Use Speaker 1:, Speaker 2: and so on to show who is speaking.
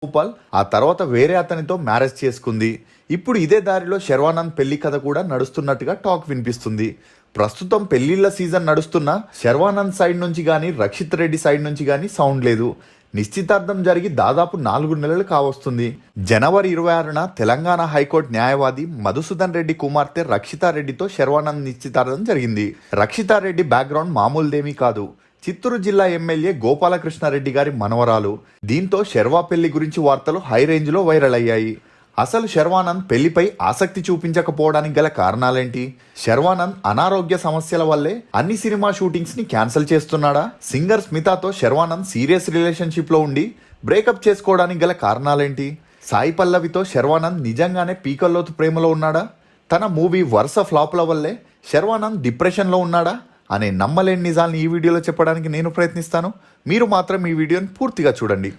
Speaker 1: భూపాల్ ఆ తర్వాత వేరే అతనితో మ్యారేజ్ చేసుకుంది. ఇప్పుడు ఇదే దారిలో శర్వానంద్ పెళ్లి కథ కూడా నడుస్తున్నట్టుగా టాక్ వినిపిస్తుంది. ప్రస్తుతం పెళ్లిళ్ల సీజన్ నడుస్తున్నా శర్వానంద్ సైడ్ నుంచి కానీ రక్షిత్ రెడ్డి సైడ్ నుంచి కానీ సౌండ్ లేదు. నిశ్చితార్థం జరిగి దాదాపు 4 నెలలు కావస్తుంది. జనవరి 26న తెలంగాణ హైకోర్టు న్యాయవాది మధుసూదన్ రెడ్డి కుమార్తె రక్షితారెడ్డితో శర్వానంద్ నిశ్చితార్థం జరిగింది. రక్షితారెడ్డి బ్యాక్గ్రౌండ్ మామూలుదేమీ కాదు. చిత్తూరు జిల్లా ఎమ్మెల్యే గోపాలకృష్ణారెడ్డి గారి మనవరాలు. దీంతో శర్వా పెళ్లి గురించి వార్తలు హై రేంజ్లో వైరల్ అయ్యాయి. అసలు శర్వానంద్ పెళ్లిపై ఆసక్తి చూపించకపోవడానికి గల కారణాలేంటి? శర్వానంద్ అనారోగ్య సమస్యల వల్లే అన్ని సినిమా షూటింగ్స్ ని క్యాన్సిల్ చేస్తున్నాడా? సింగర్ స్మితాతో శర్వానంద్ సీరియస్ రిలేషన్షిప్ లో ఉండి బ్రేకప్ చేసుకోవడానికి గల కారణాలేంటి? సాయి పల్లవితో శర్వానంద్ నిజంగానే పీకల్లోతు ప్రేమలో ఉన్నాడా? తన మూవీ వరుస ఫ్లాప్ల వల్లే శర్వానంద్ డిప్రెషన్లో ఉన్నాడా అనే నమ్మలేని నిజాల్ని ఈ వీడియోలో చెప్పడానికి నేను ప్రయత్నిస్తాను. మీరు మాత్రం ఈ వీడియోని పూర్తిగా చూడండి.